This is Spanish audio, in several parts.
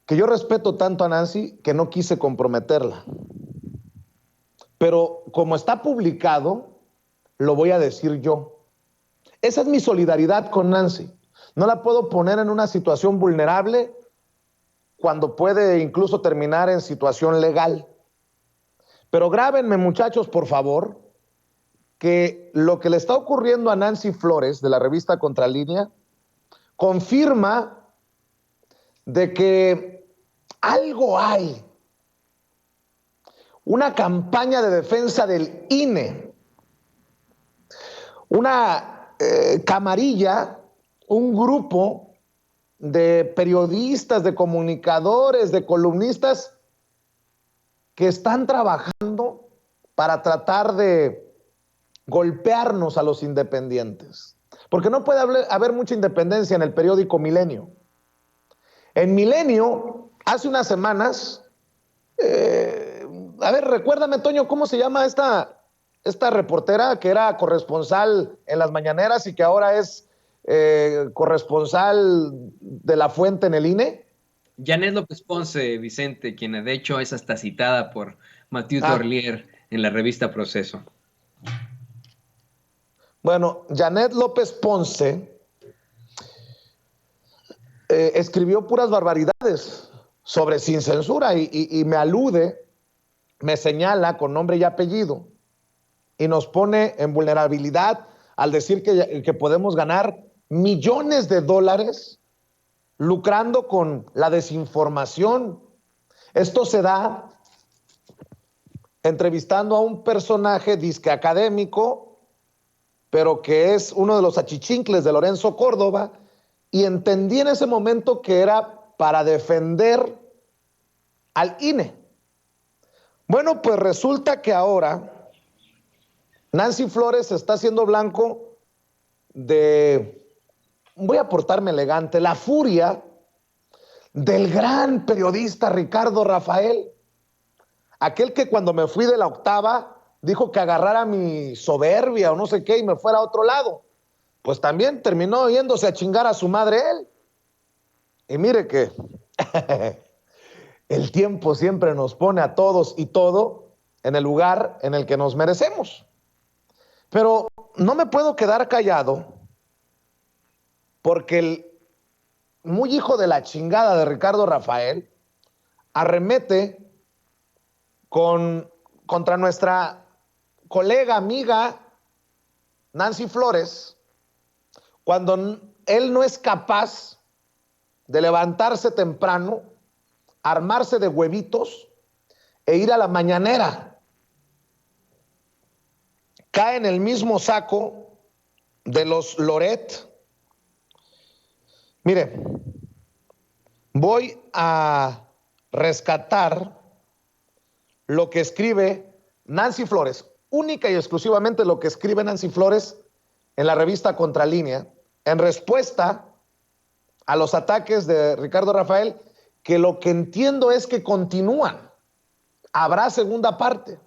que yo respeto tanto a Nancy que no quise comprometerla. Pero como está publicado, lo voy a decir yo. Esa es mi solidaridad con Nancy. No la puedo poner en una situación vulnerable cuando puede incluso terminar en situación legal. Pero grábenme, muchachos, por favor, que lo que le está ocurriendo a Nancy Flores de la revista Contralínea confirma de que algo hay. Una campaña de defensa del INE, una camarilla, un grupo de periodistas, de comunicadores, de columnistas que están trabajando para tratar de golpearnos a los independientes. Porque no puede haber mucha independencia en el periódico Milenio. En Milenio, hace unas semanas, a ver, recuérdame, Toño, ¿cómo se llama esta reportera que era corresponsal en las mañaneras y que ahora es corresponsal de La Fuente en el INE? Janet López Ponce, Vicente, quien de hecho es hasta citada por Mathieu Ah, Dorlier en la revista Proceso. bueno, Janet López Ponce escribió puras barbaridades sobre Sin Censura y me alude, me señala con nombre y apellido y nos pone en vulnerabilidad al decir que podemos ganar millones de dólares lucrando con la desinformación. Esto se da entrevistando a un personaje disque académico, pero que es uno de los achichincles de Lorenzo Córdoba, y entendí en ese momento que era para defender al INE. Bueno, pues resulta que ahora Nancy Flores está siendo blanco de, voy a portarme elegante, la furia del gran periodista Ricardo Rafael, aquel que cuando me fui de la octava dijo que agarrara mi soberbia o no sé qué y me fuera a otro lado. Pues también terminó yéndose a chingar a su madre él. Y mire que el tiempo siempre nos pone a todos y todo en el lugar en el que nos merecemos. Pero no me puedo quedar callado porque el muy hijo de la chingada de Ricardo Rafael arremete contra nuestra colega, amiga Nancy Flores, cuando él no es capaz de levantarse temprano, armarse de huevitos e ir a la mañanera. Cae en el mismo saco de los Loret. Mire, voy a rescatar lo que escribe Nancy Flores, única y exclusivamente lo que escribe Nancy Flores en la revista Contralínea, en respuesta a los ataques de Ricardo Rafael, que lo que entiendo es que continúan. Habrá segunda parte.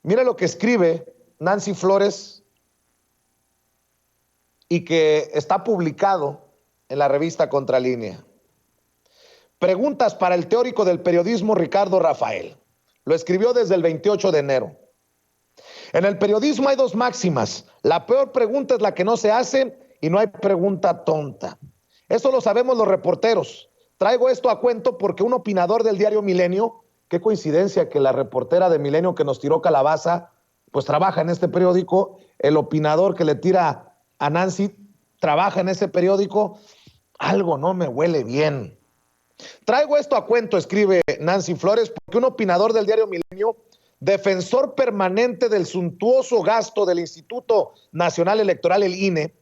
Mira lo que escribe Nancy Flores y que está publicado en la revista Contralínea. Preguntas para el teórico del periodismo Ricardo Rafael. Lo escribió desde el 28 de enero. En el periodismo hay dos máximas. La peor pregunta es la que no se hace y no hay pregunta tonta. Eso lo sabemos los reporteros. Traigo esto a cuento porque un opinador del diario Milenio, qué coincidencia que la reportera de Milenio que nos tiró calabaza, pues trabaja en este periódico, el opinador que le tira a Nancy trabaja en ese periódico, algo no me huele bien. Traigo esto a cuento, escribe Nancy Flores, porque un opinador del diario Milenio, defensor permanente del suntuoso gasto del Instituto Nacional Electoral, el INE,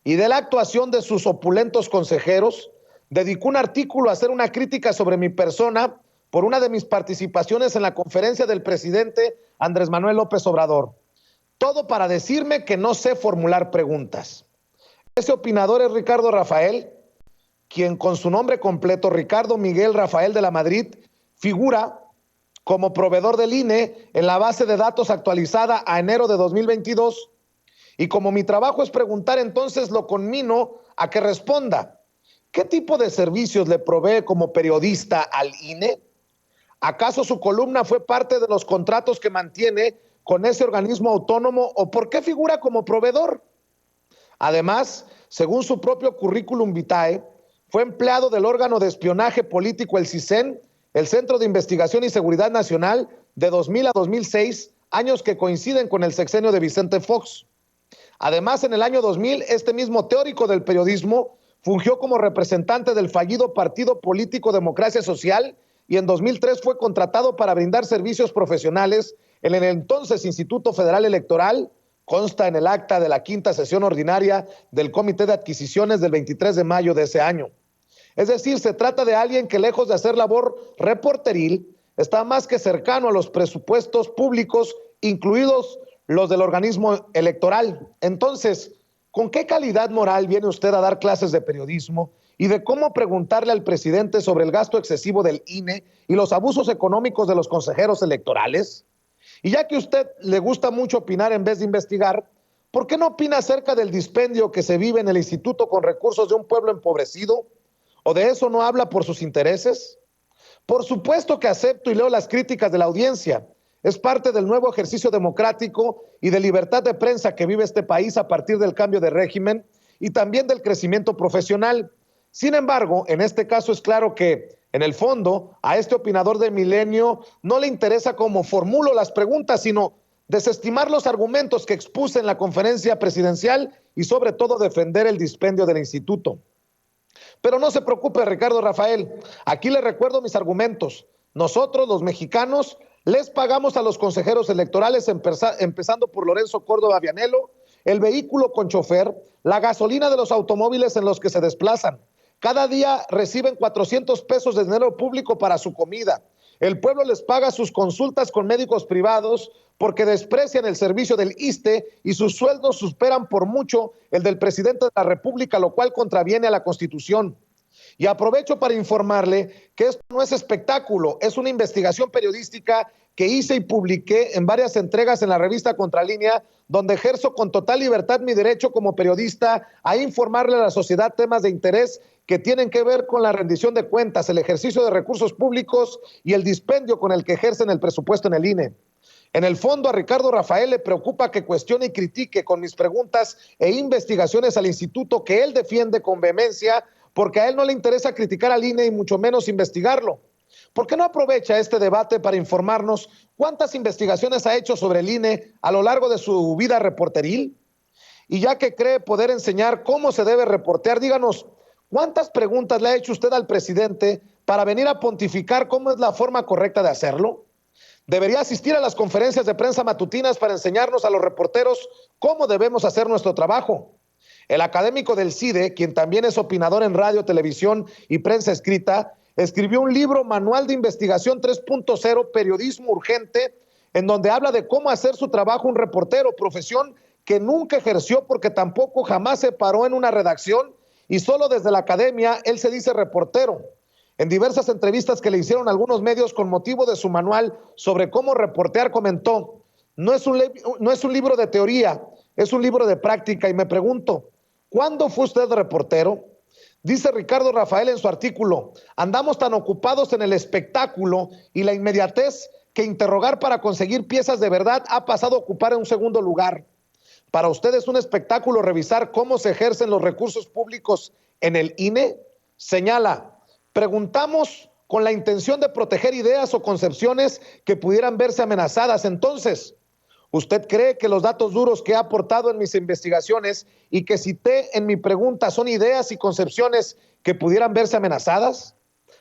y de la actuación de sus opulentos consejeros, dedicó un artículo a hacer una crítica sobre mi persona por una de mis participaciones en la conferencia del presidente Andrés Manuel López Obrador. Todo para decirme que no sé formular preguntas. Ese opinador es Ricardo Rafael, quien con su nombre completo, Ricardo Miguel Rafael de la Madrid, figura como proveedor del INE en la base de datos actualizada a enero de 2022. Y como mi trabajo es preguntar, entonces lo conmino a que responda. ¿Qué tipo de servicios le provee como periodista al INE? ¿Acaso su columna fue parte de los contratos que mantiene con ese organismo autónomo o por qué figura como proveedor? Además, según su propio currículum vitae, fue empleado del órgano de espionaje político, el CISEN, el Centro de Investigación y Seguridad Nacional, de 2000 a 2006, años que coinciden con el sexenio de Vicente Fox. Además, en el año 2000, este mismo teórico del periodismo fungió como representante del fallido Partido Político Democracia Social y en 2003 fue contratado para brindar servicios profesionales en el entonces Instituto Federal Electoral. Consta en el acta de la quinta sesión ordinaria del Comité de Adquisiciones del 23 de mayo de ese año. Es decir, se trata de alguien que, lejos de hacer labor reporteril, está más que cercano a los presupuestos públicos, incluidos los del organismo electoral. Entonces, ¿con qué calidad moral viene usted a dar clases de periodismo y de cómo preguntarle al presidente sobre el gasto excesivo del INE y los abusos económicos de los consejeros electorales? Y ya que a usted le gusta mucho opinar en vez de investigar, ¿por qué no opina acerca del dispendio que se vive en el instituto con recursos de un pueblo empobrecido? ¿O de eso no habla por sus intereses? Por supuesto que acepto y leo las críticas de la audiencia. Es parte del nuevo ejercicio democrático y de libertad de prensa que vive este país a partir del cambio de régimen y también del crecimiento profesional. Sin embargo, en este caso es claro que, en el fondo, a este opinador de Milenio no le interesa cómo formulo las preguntas, sino desestimar los argumentos que expuse en la conferencia presidencial y sobre todo defender el dispendio del instituto. Pero no se preocupe, Ricardo Rafael, aquí le recuerdo mis argumentos. Nosotros, los mexicanos, les pagamos a los consejeros electorales, empezando por Lorenzo Córdoba Vianello, el vehículo con chofer, la gasolina de los automóviles en los que se desplazan. Cada día reciben 400 pesos de dinero público para su comida. El pueblo les paga sus consultas con médicos privados porque desprecian el servicio del ISSSTE y sus sueldos superan por mucho el del presidente de la República, lo cual contraviene a la Constitución. Y aprovecho para informarle que esto no es espectáculo, es una investigación periodística que hice y publiqué en varias entregas en la revista Contralínea, donde ejerzo con total libertad mi derecho como periodista a informarle a la sociedad temas de interés que tienen que ver con la rendición de cuentas, el ejercicio de recursos públicos y el dispendio con el que ejercen el presupuesto en el INE. En el fondo, a Ricardo Rafael le preocupa que cuestione y critique con mis preguntas e investigaciones al instituto que él defiende con vehemencia, porque a él no le interesa criticar al INE y mucho menos investigarlo. ¿Por qué no aprovecha este debate para informarnos cuántas investigaciones ha hecho sobre el INE a lo largo de su vida reporteril? Y ya que cree poder enseñar cómo se debe reportear, díganos, ¿cuántas preguntas le ha hecho usted al presidente para venir a pontificar cómo es la forma correcta de hacerlo? Debería asistir a las conferencias de prensa matutinas para enseñarnos a los reporteros cómo debemos hacer nuestro trabajo. El académico del CIDE, quien también es opinador en radio, televisión y prensa escrita, escribió un libro, Manual de Investigación 3.0, Periodismo Urgente, en donde habla de cómo hacer su trabajo un reportero, profesión que nunca ejerció porque tampoco jamás se paró en una redacción y solo desde la academia él se dice reportero. En diversas entrevistas que le hicieron algunos medios con motivo de su manual sobre cómo reportear, comentó, no es un libro de teoría, es un libro de práctica. Y me pregunto, ¿cuándo fue usted reportero? Dice Ricardo Rafael en su artículo, andamos tan ocupados en el espectáculo y la inmediatez que interrogar para conseguir piezas de verdad ha pasado a ocupar un segundo lugar. ¿Para usted es un espectáculo revisar cómo se ejercen los recursos públicos en el INE? Señala, preguntamos con la intención de proteger ideas o concepciones que pudieran verse amenazadas. Entonces, ¿usted cree que los datos duros que he aportado en mis investigaciones y que cité en mi pregunta son ideas y concepciones que pudieran verse amenazadas?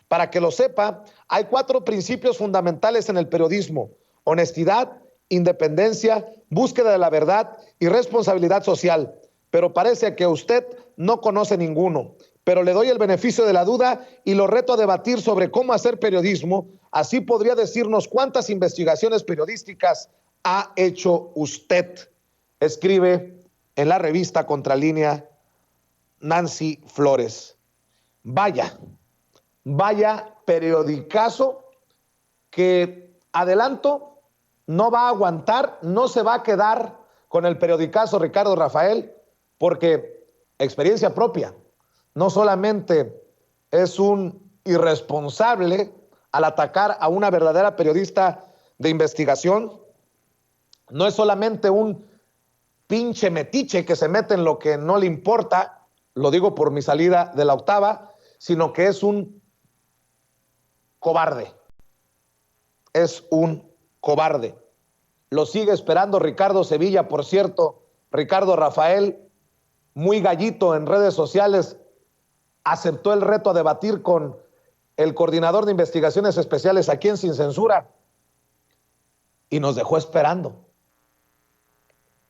Para que lo sepa, hay 4 principios fundamentales en el periodismo: honestidad, independencia, búsqueda de la verdad y responsabilidad social. Pero parece que usted no conoce ninguno. Pero le doy el beneficio de la duda y lo reto a debatir sobre cómo hacer periodismo. Así podría decirnos cuántas investigaciones periodísticas ha hecho usted. Escribe en la revista Contralínea Nancy Flores. Vaya periodicazo que, adelanto, no va a aguantar, no se va a quedar con el periodicazo Ricardo Rafael, porque experiencia propia. No solamente es un irresponsable al atacar a una verdadera periodista de investigación. No es solamente un pinche metiche que se mete en lo que no le importa, lo digo por mi salida de la octava, sino que es un cobarde. Es un cobarde. Lo sigue esperando Ricardo Sevilla, por cierto. Ricardo Rafael, muy gallito en redes sociales, aceptó el reto a debatir con el coordinador de investigaciones especiales aquí en Sin Censura y nos dejó esperando.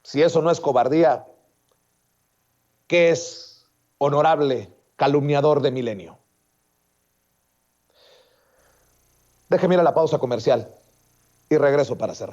Si eso no es cobardía, ¿qué es, honorable calumniador de Milenio? Déjeme ir a la pausa comercial y regreso para cerrar.